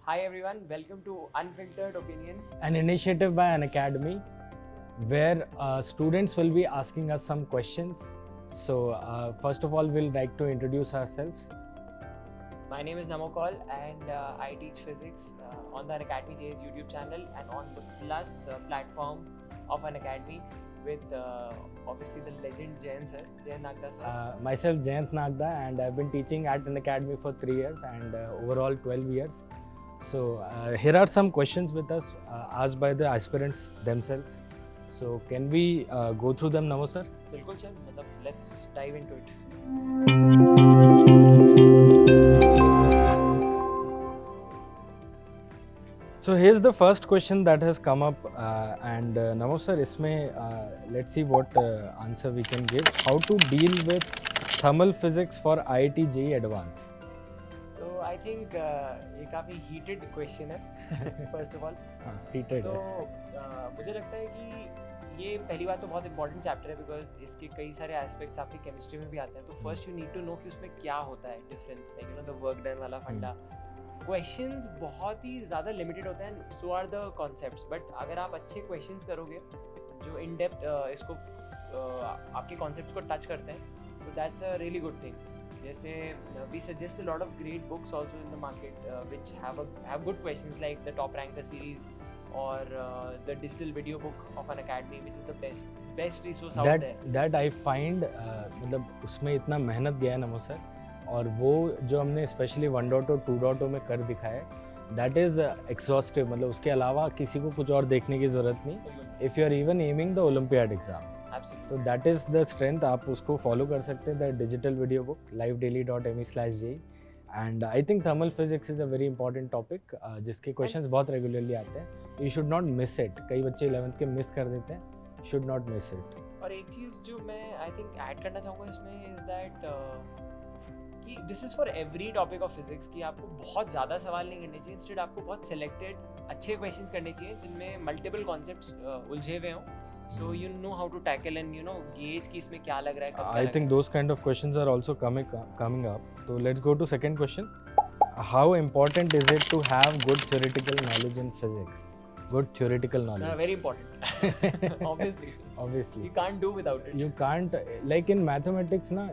Hi everyone, welcome to Unfiltered Opinion. An initiative by an academy where students will be asking us some questions. So, first of all, we'll like to introduce ourselves. My name is Namokal and I teach physics on the Unacademy JS YouTube channel and on the Plus platform of Unacademy with obviously the legend Jayant sir, Jayant Nagda sir. Myself, Jayant Nagda, and I've been teaching at an academy for 3 years and overall 12 years. So, here are some questions with us asked by the aspirants themselves. So, can we go through them, Namo sir? बिल्कुल sir, मतलब let's dive into it. So here's the first question that has come up, and Namo sir, इसमें let's see what answer we can give. How to deal with thermal physics for IIT JEE Advanced? तो I think ये काफ़ी heated question है first of all. Heated. तो मुझे लगता है कि ये पहली बात तो बहुत इंपॉर्टेंट चैप्टर है बिकॉज इसके कई सारे एस्पेक्ट्स आपकी केमिस्ट्री में भी आते हैं. तो first you need to know कि उसमें क्या होता है difference, like you know the work done वाला फंडा. क्वेश्चंस बहुत ही ज़्यादा लिमिटेड होते हैं, so are the concepts. But अगर आप अच्छे क्वेश्चंस करोगे जो इन डेप्थ इसको आपके कॉन्सेप्ट्स को टच करते हैं, तो that's a really good thing. जैसे we suggest a lot of great books also in the market which have good questions like the top ranker series or the digital video book of an academy, which is the best resource out there. That I find मतलब उसमें इतना मेहनत गया है नमो sir, और वो जो हमने स्पेशली 1.0 2.0 में कर दिखाया है, दैट इज़ एक्सॉस्टिव. मतलब उसके अलावा किसी को कुछ और देखने की ज़रूरत नहीं. If you are even aiming the olympiad exam, तो दैट इज़ द स्ट्रेंथ. आप उसको फॉलो कर सकते हैं, the digital video book livedaily.me/JEE. And I think thermal physics is a very important topic जिसके क्वेश्चंस बहुत रेगुलरली आते हैं. You should not miss it. कई बच्चे 11th के मिस कर देते हैं. Should not miss it. और एक चीज़ जो मैं आई थिंक ऐड करना चाहूँगा इसमें इज दैट कि this is for every topic of physics कि आपको बहुत ज़्यादा सवाल नहीं करने चाहिए. इंस्टेड आपको बहुत सिलेक्टेड अच्छे क्वेश्चंस करने चाहिए जिनमें मल्टीपल कॉन्सेप्ट्स उलझे हुए हों. So you know how to tackle and gauge कि इसमें क्या लग रहा है, कब क्या I think those kind of questions are also coming up. So let's go to second question. How important is it to have good theoretical knowledge in physics? Good theoretical knowledge. Very important. Obviously. You can't do without it. You can't, like in mathematics ना,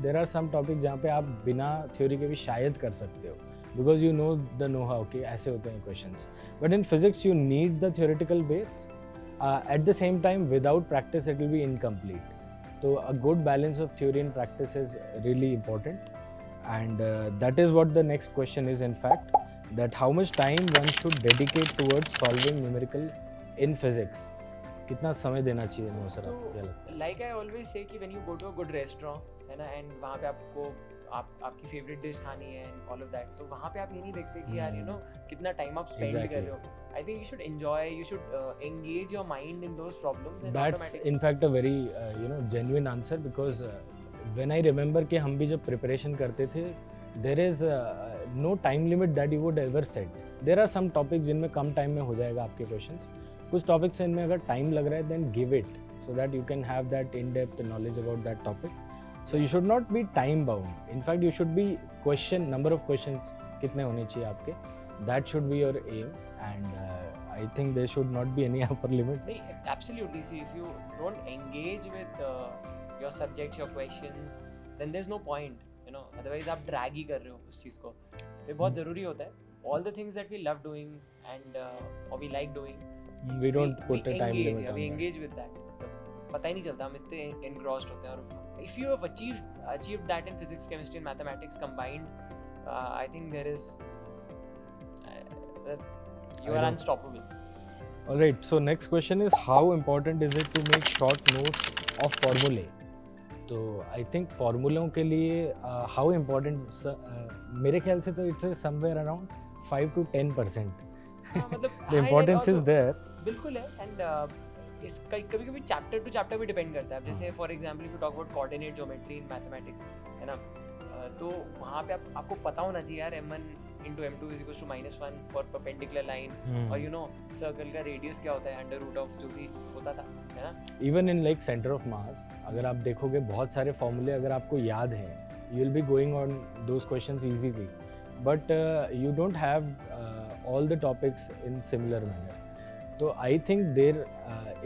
there are some topics जहाँ पे आप बिना theory के भी शायद कर सकते हो, because you know the know-how कि ऐसे होते हैं questions. But in physics you need the theoretical base. At the same time, without practice it will be incomplete. So a good balance of theory and practice is really important, and that is what the next question is, in fact, that how much time one should dedicate towards solving numerical in physics. कितना समय देना चाहिए no sir? तो like I always say कि when you go to a good restaurant है ना, and वहाँ पे आपको आपकी फेवरेट डिश खानी है एंड ऑल ऑफ दैट, तो वहाँ पे आप ये नहीं देखते कि यार कितना टाइम आप स्पेंड कर रहे हो. I think you should enjoy, you should engage your mind in those problems. And that's in fact a very genuine answer, because when I remember कि हम भी जब preparation करते थे, there is no time limit that you would ever set. There are some topics जिनमें कम time में हो जाएगा आपके questions. कुछ topics इनमें अगर time लग रहा है then give it, so that you can have that in-depth knowledge about that topic. So you should not be time bound. In fact you should be number of questions कितने होने चाहिए आपके. That should be your aim, and I think there should not be any upper limit. Absolutely. See, if you don't engage with your subjects, your questions, then there's no point. Otherwise आप drag ही कर रहे हो उस चीज़ को. तो ये बहुत ज़रूरी होता है. All the things that we love doing and or we like doing, we don't put a time limit on that. We engage with that. पता ही नहीं चलता, हम इतने engrossed होते हैं. और if you have achieved that in physics, chemistry and mathematics combined, I think there is you are unstoppable. Alright, so next question is how important is it to make short notes of formulae? तो I think फॉर्मूलों के लिए how important, मेरे ख्याल से तो it's somewhere around 5 to 10%. The importance is there. बिल्कुल है. and इस कभी कभी चैप्टर टू चैप्टर भी डिपेंड करता है. जैसे for example if you talk about coordinate geometry in mathematics, है ना, तो वहाँ पे आपको पता होना चाहिए यार m1 into m2 is equals to -1 for perpendicular line, और सर्कल का रेडियस क्या होता है अंडर रूट ऑफ जो भी होता था, है ना. Even in like centre of mass अगर आप देखोगे बहुत सारे फॉर्मूले अगर आपको याद हैं, you will be going on those questions easily, but you don't have all the topics in similar manner. So I think there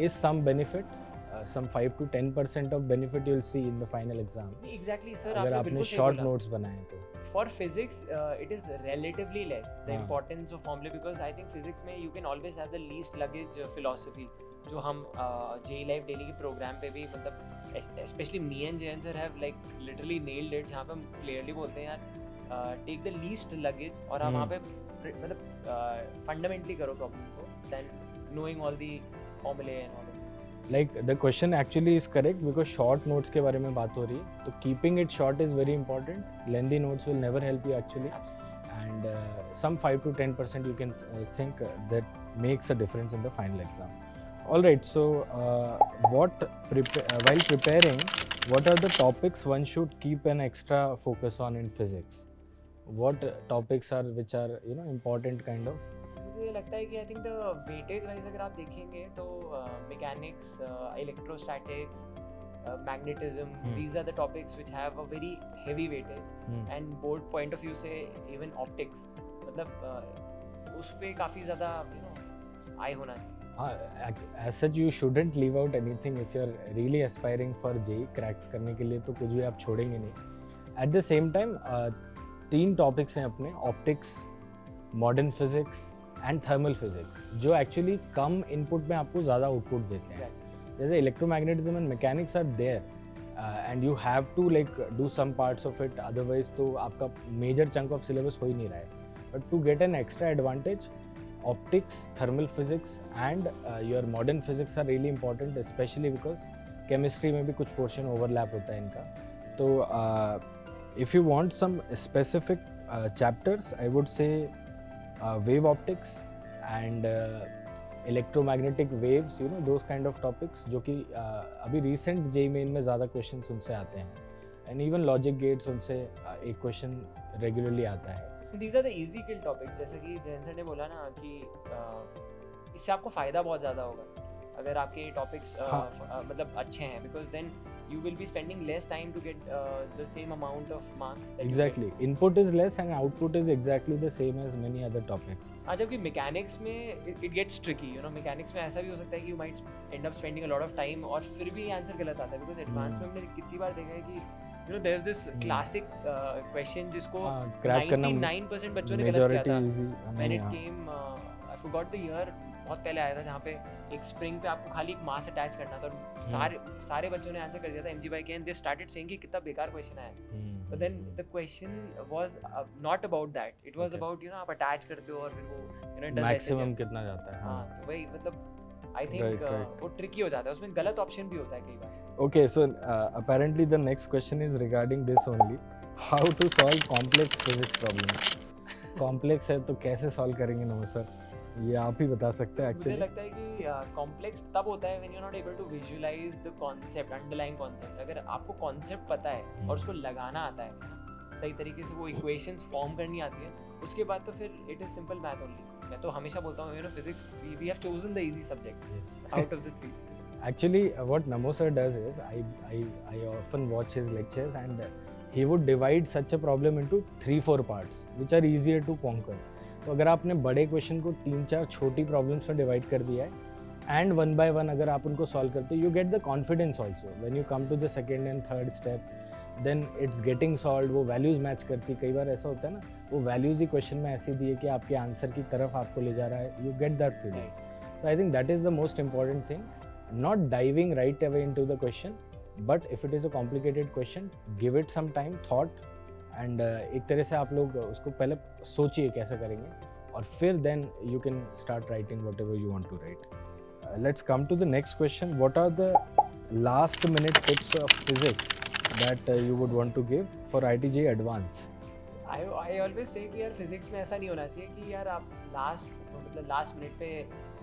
is some benefit, some 5 to 10% of benefit you'll see in the final exam. Exactly sir, अगर आपने आपने बिल्कुल सही short बोला. notes बनाए तो. For physics, it is relatively less the हाँ. importance of formula, because I think physics में you can always have the least luggage philosophy, जो हम JEE Live Daily के प्रोग्राम पे भी मतलब especially me and Jayan sir have like literally nailed it, जहाँ पे हम clearly बोलते हैं यार take the least luggage और आप वहाँ पे मतलब fundamentally करो problem को than knowing all the formulae and all of this. Like the question actually is correct because short notes के बारे में बात हो रही है, तो keeping it short is very important. Lengthy notes will never help you actually, and some 5 to 10% you can think that makes a difference in the final exam. All right, so while preparing, what are the topics one should keep an extra focus on in physics? What topics are which are important kind of? मुझे लगता है कि I think the weightage wise अगर आप देखेंगे तो mechanics, electrostatics, magnetism, these are the topics which have a very heavy weightage, and board point of view से even optics मतलब उस पे काफ़ी ज़्यादा आई होना चाहिए. As such you shouldn't leave out anything if you're really aspiring for JEE crack करने के लिए, तो कुछ भी आप छोड़ेंगे नहीं. At the same time 3 topics हैं अपने, optics, modern physics and thermal physics, जो एक्चुअली कम इनपुट में आपको ज़्यादा आउटपुट देते हैं. जैसे electromagnetism and mechanics are there and you have to like do some parts of it, otherwise तो आपका मेजर चंक ऑफ सिलेबस हो ही नहीं रहा है. But to get an extra advantage, optics, thermal physics and your modern physics are really important, especially because chemistry में भी कुछ portion overlap होता है इनका. तो if you want some specific chapters, I would say wave optics and electromagnetic waves, those kind of topics जो कि अभी recent JEE Main में ज़्यादा questions उनसे आते हैं, and even logic gates उनसे एक question regularly आता है. These are the easy kill topics, जैसे कि जैन सर ने बोला ना कि इससे आपको फ़ायदा बहुत ज़्यादा होगा अगर आपके टॉपिक्स मतलब अच्छे हैं, because then you will be spending less time to get the same amount of marks that exactly you get. Input is less and output is exactly the same as many other topics. हाँ, जबकि mechanics में it gets tricky, mechanics में ऐसा भी हो सकता है कि you might end up spending a lot of time और फिर भी आंसर गलत आता है, because advanced में हमने कितनी बार देखा है कि there's this classic question जिसको 99% बच्चों ने गलत किया था. When it came I forgot the year, बहुत पहले आया था, जहाँ पे एक स्प्रिंग पे आपको खाली एक मास अटैच करना था और सारे बच्चों ने आंसर कर दिया था MG भाई के, एंड दे स्टार्टेड सेइंग कि कितना बेकार क्वेश्चन है. But then the question was not about that, it was about आप अटैच करते हो और फिर वो डज मैक्सिमम कितना जाता है. हां, तो वही मतलब आई थिंक वो ट्रिकी हो जाता है, उसमें गलत ऑप्शन भी होता है कई बार. Okay, so apparently the next question is regarding this only. How to solve complex physics problems? Complex है तो कैसे solve करेंगे नमो सर, ये आप ही बता सकते हैं. मुझे लगता है कि कॉम्प्लेक्स तब होता है when you are not able to visualise the concept, underlying concept. अगर आपको कॉन्सेप्ट पता है और उसको लगाना आता है सही तरीके से, वो इक्वेशंस फॉर्म करनी आती है, उसके बाद तो फिर it is simple math only. मैं तो हमेशा बोलता हूँ physics we have chosen the easy subject out of the 3. Actually, what Namo sir does is, I often watch his lectures and he would divide such a problem into 3-4 parts which are easier to conquer. तो अगर आपने बड़े question को 3-4 छोटी problems में divide कर दिया है एंड वन बाय वन अगर आप उनको सॉल्व करते हो, you get the confidence also when you come to the second and third step, then it's getting solve. वो वैल्यूज़ मैच करती, कई बार ऐसा होता है ना, वो वैल्यूज़ ही क्वेश्चन में ऐसी दी है कि आपके आंसर की तरफ आपको ले जा रहा है, you get that feeling. So I think that is the most important thing. Not diving right away into the question, but if it is a complicated question, give it some time, thought, and एक तरह से आप लोग उसको पहले सोचिए कैसे करेंगे और फिर then you can start writing whatever you want to write. Let's come to the next question. What are the last minute tips of physics that you would want to give for IIT JEE Advanced? I always say कि यार physics में ऐसा नहीं होना चाहिए कि यार आप लास्ट मिनट पे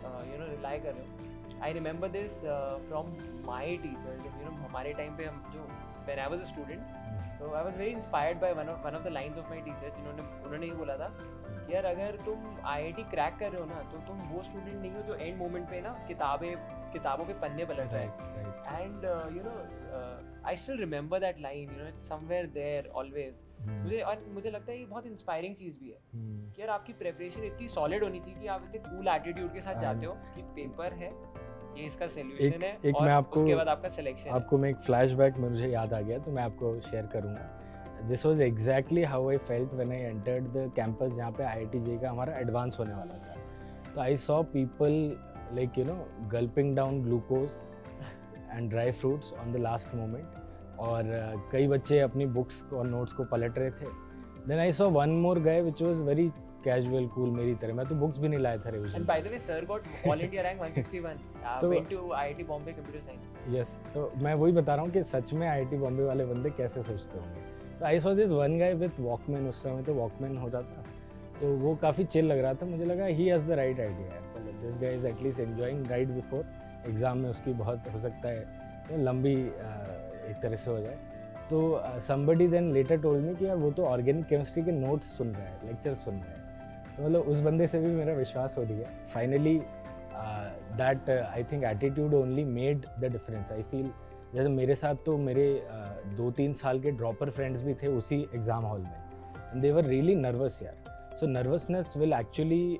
रिलाई कर रहे हो. I remember this from my teachers. हमारे टाइम पे हम जो when I was a student, तो I was very inspired by one of the lines of my teacher, उन्होंने ये बोला था कि यार अगर तुम आईआईटी क्रैक कर रहे हो ना, तो तुम वो स्टूडेंट नहीं हो जो एंड मोमेंट पे ना किताबों के पन्ने पलट रहा है. And you know I still remember that line, you know it's somewhere there always. मुझे लगता है ये बहुत इंस्पायरिंग चीज़ भी है कि यार आपकी प्रिपरेशन इतनी सॉलिड होनी चाहिए कि आप इतने कूल एटीट्यूड के साथ जाते हो कि पेपर है, ये इसका सॉल्यूशन है, एक और मैं आपको उसके बाद आपका सिलेक्शन है. आपको मैं एक फ्लैशबैक मुझे याद आ गया, तो मैं आपको शेयर करूँगा. This was exactly how I felt when I entered the campus जहाँ पे IIT JEE का हमारा एडवांस होने वाला था. तो I saw people like you no गल्पिंग down glucose and dry fruits on the last moment, और कई बच्चे अपनी बुक्स और नोट्स को पलट रहे थे. Then I saw one more guy which was very casual cool मेरी तरह. मैं तो बुक्स भी नहीं लाया था revision. And by the way sir got all India rank 161, तो went to IIT Bombay computer science. Yes, तो मैं वही बता रहा हूँ कि सच में IIT बॉम्बे वाले बंदे कैसे सोचते होंगे. तो I saw this one guy with Walkman, उस समय तो वॉकमैन होता था, तो वो काफ़ी चिल लग रहा था. मुझे लगा he has the right idea. चलो this guy is at least enjoying right before exam में उसकी बहुत हो सकता है लंबी एक तरह से हो जाए. तो somebody then later told me कि यार वो तो ऑर्गेनिक केमिस्ट्री के नोट्स सुन रहा है, लेक्चर सुन रहा है. तो मतलब उस बंदे से भी मेरा विश्वास हो गया. Finally that I think attitude only made the difference. I feel जैसे मेरे साथ तो मेरे 2-3 साल के ड्रॉपर फ्रेंड्स भी थे उसी एग्ज़ाम हॉल में, and they were really nervous यार. So nervousness will actually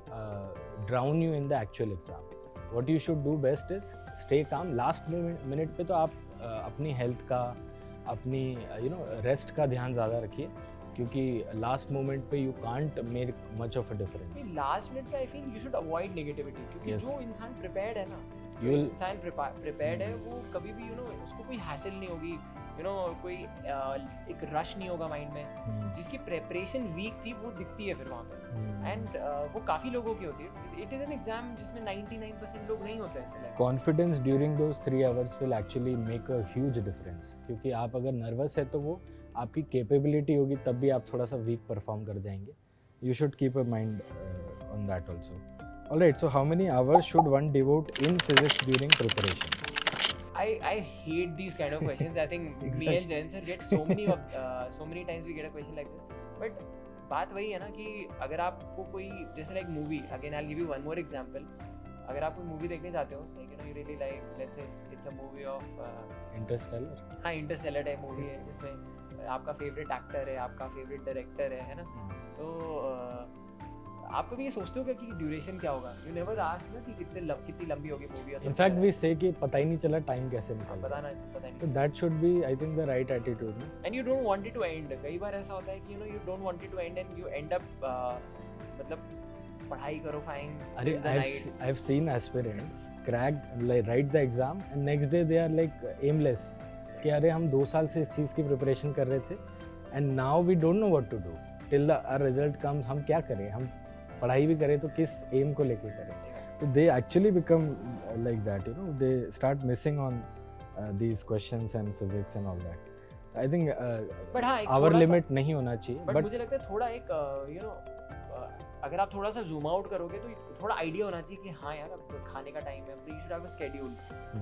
drown you in the actual exam. What you should do best is stay calm. Last minute पे तो आप अपनी हेल्थ का, अपनी यू नो रेस्ट का ध्यान ज़्यादा रखिए, क्योंकि लास्ट मोमेंट पे you can't make much of a difference. Last minute पे I feel you should avoid negativity, क्योंकि Yes. जो इंसान प्रिपेयर्ड है ना, You will- इंसान प्रिपेयर्ड है, वो कभी भी उसको कोई हासिल नहीं होगी, कोई एक रश नहीं होगा माइंड में. जिसकी प्रिपरेशन वीक थी वो दिखती है फिर वहाँ पे. एंड वो काफ़ी लोगों की होती है. इट इज़ एन एग्जाम जिसमें 99% लोग नहीं होते हैं select. Confidence during those 3 hours will actually make a huge difference, क्योंकि आप अगर नर्वस है तो वो आपकी कैपेबिलिटी होगी, तब भी आप थोड़ा सा वीक परफॉर्म कर जाएंगे. You should keep a mind on that also. Alright, so how many hours should one devote in physics during preparation? I hate these kind of questions. I think me and Jain sir get so many times we get a question like this. But बात वही है ना कि अगर आपको कोई जैसे like movie, again I will give you one more example. अगर आप कोई मूवी देखने जाते हो, like you really like, let's say it's a movie of Interstellar. हाँ, इंटरस्टेलर टाइप मूवी है जिसमें आपका फेवरेट एक्टर है, आपका फेवरेट डायरेक्टर है ना. तो आप कभी ये सोचते हो क्या कि ड्यूरेशन क्या होगा? यू नेवर आस्क ना कि कितनी लंबी होगी मूवी. इनफैक्ट वी से कि पता ही नहीं चला टाइम कैसे निकल. पता नहीं. तो that should be I think the right attitude. And you don't want it to end. कई बार ऐसा होता है कि you don't want it to end and you end up मतलब पढ़ाई करो फाइन. अरे I have seen aspirants crack right the exam and next day they are like aimless कि अरे हम 2 साल से इस चीज़ की प्रिपरेशन कर रहे थे, and now we don't know what to do till the result comes. हम क्या करें? हम पढ़ाई भी करें तो किस एम को लेके करें? तो they actually become like that, they start missing on these questions and physics and all that. I think hour limit नहीं होना चाहिए. बट मुझे लगता है थोड़ा एक अगर आप थोड़ा सा जूम आउट करोगे तो थोड़ा आइडिया होना चाहिए कि हाँ यार अब खाने का टाइम है. You should have a schedule,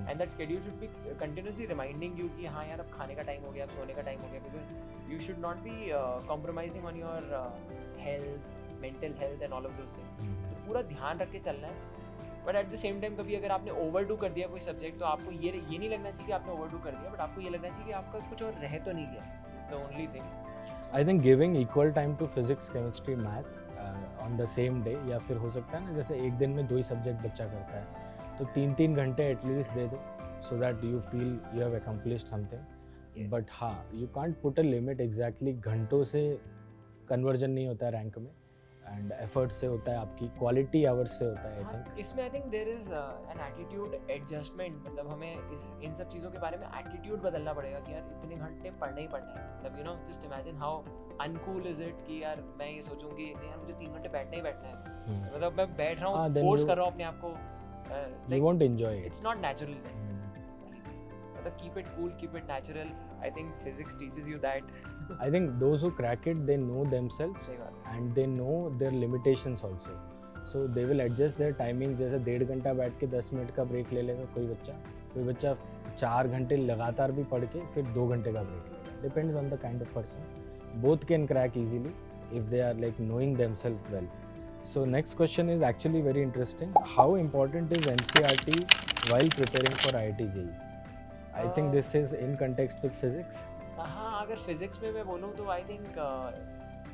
and that schedule should be continuously reminding you कि हाँ यार अब खाने का टाइम हो गया, अब सोने का टाइम हो गया. Because you should not be compromising on your health, mental health and all of those things. तो पूरा ध्यान रख के चलना है. But at the same time कभी अगर आपने ओवरडू कर दिया कोई सब्जेक्ट, तो आपको ये नहीं लगना चाहिए कि आपने ओवरडू कर दिया, बट आपको ये लगना चाहिए कि आपका कुछ और रह तो नहीं गया. It's the only thing. I think giving equal time to physics, chemistry, math on the same day, या फिर हो सकता है ना जैसे एक दिन में 2 ही सब्जेक्ट बच्चा करता है तो 3-3 घंटे एटलीस्ट दे दो, so that you feel you have accomplished something. But हाँ, you can't put a limit. Exactly घंटों से कन्वर्जन नहीं होता है रैंक में, एंड एफर्ट से होता है, आपकी क्वालिटी आवर्स से होता है. आई थिंक इसमें I think there is an attitude adjustment. मतलब हमें इन सब चीज़ों के बारे में एटीट्यूड बदलना पड़ेगा कि यार इतने घंटे पढ़ना ही पढ़ना है. मतलब just imagine how uncool is it कि यार मैं ये सोचूंगी नहीं यार मुझे 3 घंटे बैठना ही बैठना है. मतलब मैं बैठ रहा हूँ, फोर्स कर रहा हूँ अपने आप को. You won't enjoy it. It's not natural. मतलब keep it cool, keep it natural. I think physics teaches you that. I think those who crack it, they know themselves and they know their limitations also. So they will adjust their timing. जैसे 1.5 घंटा बैठ के 10 minute का break ले लेगा कोई बच्चा 4 घंटे लगातार भी पढ़ के फिर 2 घंटे का ब्रेक लेगा. depends on the kind of person. Both can crack easily if they are like knowing themselves well. So next question is actually very interesting. How important is NCERT while preparing for IIT JEE? I think this is in context with physics. हाँ, अगर physics में मैं बोलूँ तो I think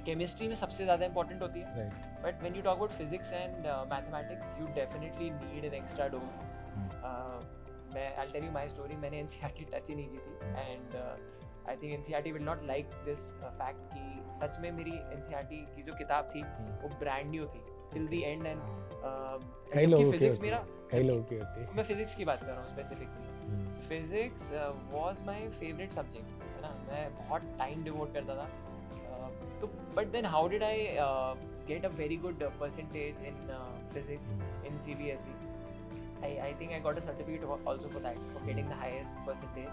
chemistry में सबसे ज़्यादा important होती है, Right. But when you talk about physics and mathematics you definitely need an extra dose. मैं I tell you my story. मैंने एनसीईआरटी टच ही नहीं की थी, and I think NCERT will not like this fact कि सच में मेरी एनसीईआरटी की जो किताब थी वो ब्रांड न्यू थी टिल द एंड. एंड कई लोगों की फिजिक्स होती मेरा, है, कई लोगों की होती है. मैं फिजिक्स की बात कर रहा हूँ specifically. Physics was my favourite subject, है ना. मैं बहुत टाइम डिवोट करता था. तो but then how did I get a very good percentage in physics in CBSE? I think I got a certificate also for that, for getting the highest percentage.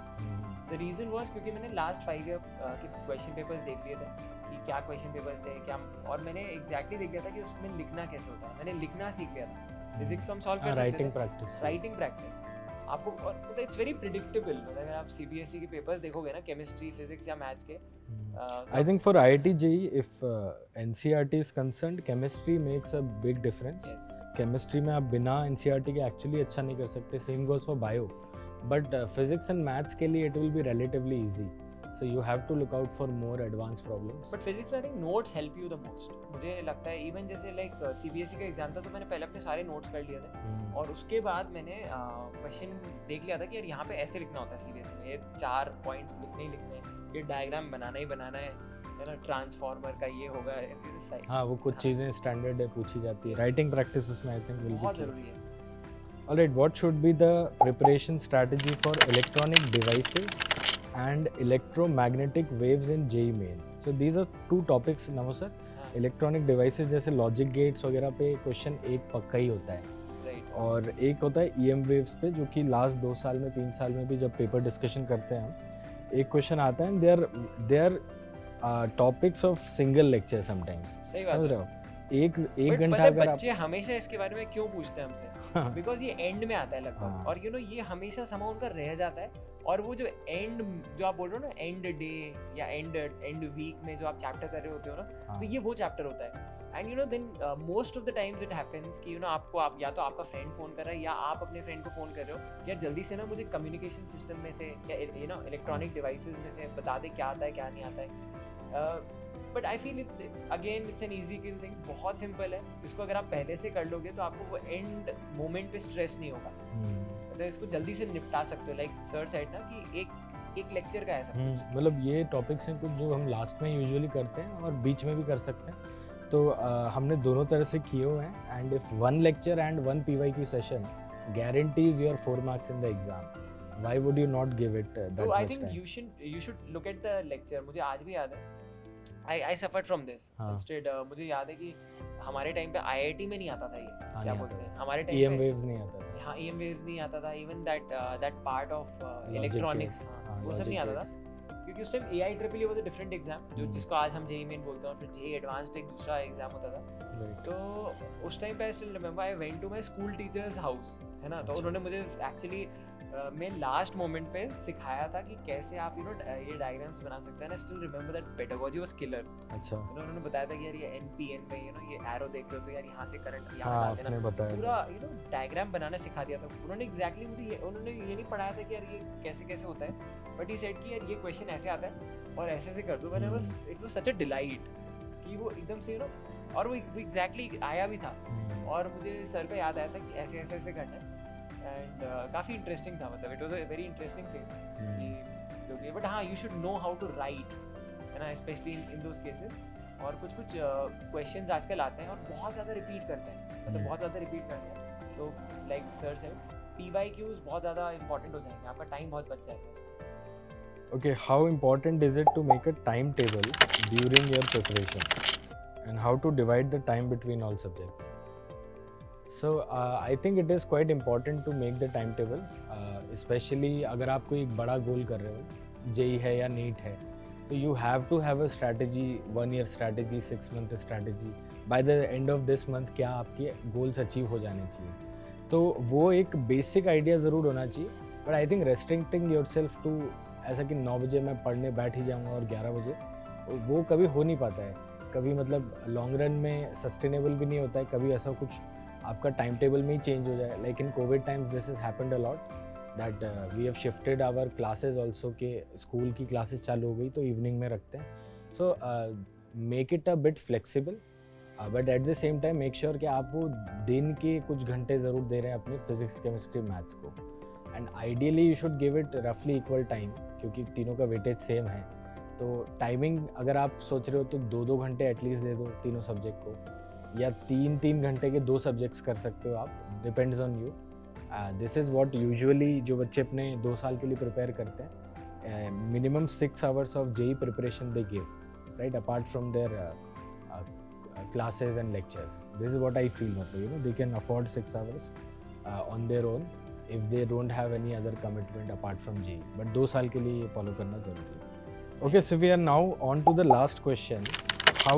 The reason was क्योंकि मैंने last 5 year के question papers देख लिए थे कि क्या question papers थे क्या, और मैंने एग्जैक्टली देख लिया था कि उसमें लिखना कैसे होता है. मैंने लिखना सीख लिया था. फिजिक्स तो हम सॉल्व कर सकते राइटिंग थे. प्रैक्टिस. राइटिंग प्रैक्टिस आपको, और इट्स वेरी प्रिडिक्टेबल. मतलब अगर आप CBSE के पेपर्स देखोगे ना, केमिस्ट्री, फिजिक्स या मैथ्स के, I think for IIT JEE, if NCERT is concerned, chemistry makes a big difference. yes. Chemistry में आप बिना NCERT के एक्चुअली अच्छा नहीं कर सकते. Same goes for bio, but physics and maths के लिए it will be relatively easy. So you have to look out for more advance problems. But physics में I think notes help you the most. मुझे लगता है even जैसे like CBSE का exam था तो मैंने पहले अपने सारे नोट्स कर लिए थे, और उसके बाद मैंने क्वेश्चन देख लिया था कि यार यहाँ पे ऐसे लिखना होता है CBSE में, ये 4 पॉइंट्स लिखने ही लिखने हैं, ये डायग्राम बनाना ही बनाना है ना, ट्रांसफार्मर का ये होगा. हाँ, वो कुछ चीज़ें स्टैंडर्ड है पूछी जाती है. राइटिंग प्रैक्टिस उसमें आई थिंक विल बी बहुत ज़रूरी है. Alright, what should be the preparation strategy for electronic devices and electromagnetic waves in JEE Main? So these are two topics, Namo sir. हाँ, इलेक्ट्रॉनिक डिवाइसेस जैसे logic gates वगैरह पे question एक पक्का ही होता है, राइट. और एक होता है EM वेव्स पे, जो कि लास्ट 2 साल में 3 साल में भी जब पेपर डिस्कशन करते हैं हम, एक क्वेश्चन आता है. They are topics of single lecture sometimes. सही बात समझ है. रहे हो? एक But घंटा पता है अगर आप, बच्चे हमेशा इसके बारे में क्यों पूछते हैं हमसे, बिकॉज ये एंड में आता है लगभग, हाँ. और यू नो ये हमेशा समा उनका रह जाता है. और वो जो एंड, जो आप बोल रहे हो ना, एंड डे या एंड वीक में जो आप चैप्टर कर रहे होते हो ना, हाँ. तो ये वो चैप्टर होता है. And you know then most of the times it happens कि यू नो आपको, आप या तो आपका फ्रेंड फ़ोन कर रहा है या आप अपने फ्रेंड को फ़ोन कर रहे हो, यार जल्दी से ना मुझे कम्युनिकेशन सिस्टम में से या यू नो इलेक्ट्रॉनिक डिवाइसेस में से बता दे क्या आता है क्या नहीं आता है. But I feel it's an easy kill thing. बहुत सिंपल है. इसको अगर आप पहले से कर लोगे तो आपको वो एंड मोमेंट पे स्ट्रेस नहीं होगा. तो इसको जल्दी से निपटा सकते हो. लाइक सर सेड ना कि एक लेक्चर का है सब कुछ. मतलब ये टॉपिक्स हैं कुछ जो हम लास्ट में यूजुअली करते हैं और बीच में भी कर सकते हैं. तो हमने दोनों तरह से किए हुए हैं. And if 1 lecture and 1 PYQ session guarantees your 4 marks in the exam, why would you not give it that तो आई much think time? You should look at the lecture. मुझे आज भी याद है, आई सफर्ड फ्रॉम दिस. हाँ. Instead मुझे याद है कि हमारे टाइम पे IIT में नहीं आता था ये, हाँ, क्या नहीं बोलते आता हैं हमारे था. टाइम EM पे. waves नहीं आता था. हाँ, EM वेव्स नहीं आता था. Even that part of Logic electronics, gates. हाँ, वो सब Logic नहीं आता था. gates. क्योंकि उस time AIEEE was a different exam, जो हम्म. जिसको आज हम JEE मेन बोलते हैं, और फिर JEE एडवांस्ड एक दूसरा एग्जाम होता था. Right. तो उस टाइम पे I still remember I went to my school teacher's house, है ना. तो अच्छा. उन्होंने मुझे एक्चुअली मैं लास्ट मोमेंट पे सिखाया था कि कैसे आप यू नो ये डायग्राम्स बना सकते हैं. आई still remember that pedagogy was killer. अच्छा. उन्होंने बताया था कि यार ये NPN में यू नो ये एरो देख रहे हो तो यार यहाँ से करंट यहाँ हाँ, डाल देना. आपने बताया पूरा था. यू नो डायग्राम बनाना सिखा दिया था उन्होंने. एग्जैक्टली मुझे उन्होंने ये नहीं पढ़ाया था कि यार ये कैसे कैसे होता है, बट ही सेड कि यार ये क्वेश्चन ऐसे आता है और ऐसे ऐसे कर दो. मैंने बस it was such a delight कि वो एकदम से यू नो, और वो एग्जैक्टली आया भी था. और मुझे सर का याद आया था कि ऐसे ऐसे ऐसे करना है. एंड काफ़ी इंटरेस्टिंग था. मतलब it was a very interesting thing कि, बट हाँ, you should know how to write, है ना, स्पेशली इन दोज केसेस. और कुछ क्वेश्चंस आजकल आते हैं और बहुत ज़्यादा रिपीट करते हैं, मतलब बहुत ज़्यादा रिपीट करते हैं. तो लाइक सर सेड PYQs बहुत ज़्यादा इंपॉर्टेंट हो जाएंगे, आपका टाइम बहुत बच जाएगा. Okay, how important is it to make a timetable during your preparation, and how to divide the time between all subjects? So I think it is quite important to make the timetable, especially अगर आप कोई एक बड़ा गोल कर रहे हो, JEE है या NEET है, तो you have to have a strategy, 1 year strategy, 6 month strategy. By the end of this month क्या आपके goals achieve हो जाने चाहिए. तो वो एक basic idea ज़रूर होना चाहिए, but I think restricting yourself to ऐसा कि 9 बजे मैं पढ़ने बैठ ही जाऊँगा और 11 बजे, वो कभी हो नहीं पाता है। कभी मतलब लॉन्ग रन में सस्टेनेबल भी नहीं होता है, कभी ऐसा कुछ आपका टाइम टेबल में ही चेंज हो जाए। Like in Covid times this is happened a lot that we have shifted our classes also, के स्कूल की क्लासेस चालू हो गई तो इवनिंग में रखते हैं। So make it a bit flexible, but at the same time make sure कि आप वो दिन के कुछ घंटे ज़रूर दे रहे हैं अपने फिजिक्स, केमिस्ट्री, मैथ्स को। And ideally you should give it रफली इक्वल टाइम, क्योंकि तीनों का वेटेज सेम है। तो टाइमिंग अगर आप सोच रहे हो तो 2-2 घंटे एटलीस्ट दे दो तीनों सब्जेक्ट को, या 3-3 घंटे के 2 सब्जेक्ट्स कर सकते हो आप, depends on you. This is what usually जो बच्चे अपने 2 साल के लिए प्रिपेयर करते हैं, minimum 6 hours of JEE preparation they give, right, apart from their classes and lectures. This is what I feel, मतलब you know they can afford 6 hours on their own if they don't have any other commitment apart from JEE. But 2 साल के लिए ये follow करना जरूरी है। Okay, so we are now on to the last question. How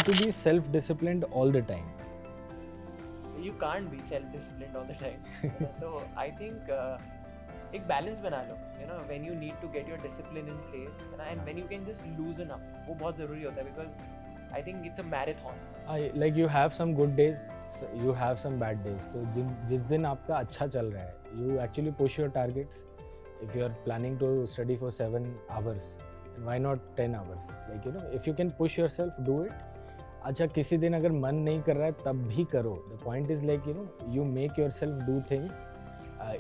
to be self-disciplined all the time? You can't be self-disciplined all the time. तो I think एक balance बना लो, you know, when you need to get your discipline in place, and when you can just loosen up, वो बहुत ज़रूरी होता है, because I think it's a marathon. Like you have some good days, you have some bad days. तो जिस दिन आपका अच्छा चल रहा है, you actually push your targets. If you are planning to study for 7 hours, and why not 10 hours? Like you know, if you can push yourself, do it. अच्छा, किसी दिन अगर मन नहीं कर रहा है तब भी करो. The point is like you know, you make yourself do things,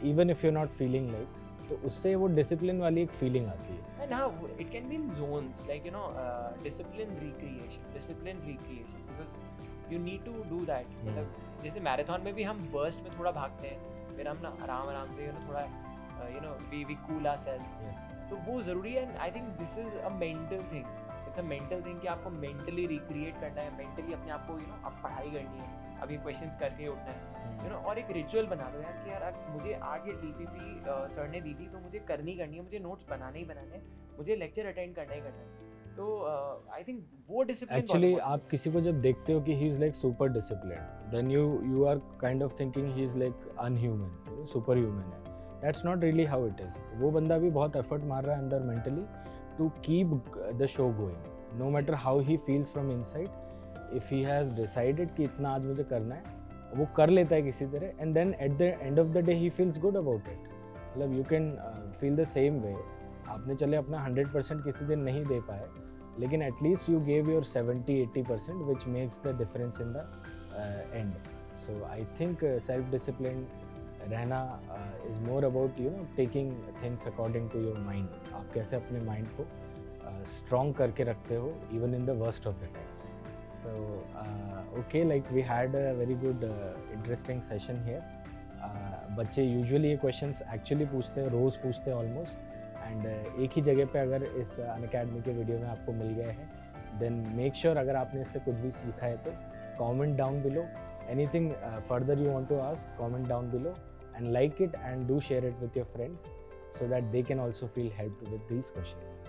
even if you're not feeling like. तो उससे वो डिसिप्लिन वाली एक फीलिंग आती है। And how it can be in zones, like you know, discipline recreation, because you need to do that. मतलब जैसे marathon में भी हम बर्स्ट में थोड़ा भागते हैं, फिर हम ना आराम से थोड़ा you know we cool ourselves. Yes. तो वो ज़रूरी है। and I think this is a mental thing. It's a mental thing कि आपको mentally recreate करना है, mentally अपने आप को you know, अब पढ़ाई करनी है, अभी क्वेश्चंस करके उठना है, you know, और एक रिचुअल बना दो यार कि यार मुझे आज ये DPP सर ने दी थी तो मुझे करनी है, मुझे नोट्स बनाने ही बनाने हैं, मुझे लेक्चर अटेंड करना ही करना है। तो आई थिंक वो डिसिप्लिन एक्चुअली आप किसी को जब देखते हो कि he is like super disciplined, then you are kind of thinking he is like unhuman, super human है। That's not really how it is. वो बंदा भी बहुत एफर्ट मार रहा है अंदर mentally to keep the show going, no matter how he feels from inside. If he has decided कि इतना आज मुझे करना है, वो कर लेता है किसी तरह, and then at the end of the day he feels good about it. मतलब you can feel the same way. आपने चले अपना 100% किसी दिन नहीं दे पाए, लेकिन at least you gave your 70-80%, which makes the difference in the end. So I think self discipline रहना is more about you know taking things according to your mind. आप कैसे अपने माइंड को स्ट्रॉन्ग करके रखते हो even in the worst of the times. So, okay, like we had a very good interesting session here. बच्चे usually ये questions actually पूछते हैं, रोज़ पूछते हैं ऑलमोस्ट, एंड एक ही जगह पे अगर इस अनअकैडमी के वीडियो में आपको मिल गए हैं, देन मेक श्योर अगर आपने इससे कुछ भी सीखा है तो comment down below. Anything further you want to ask, comment down below and like it and do share it with your friends so that they can also feel helped with these questions.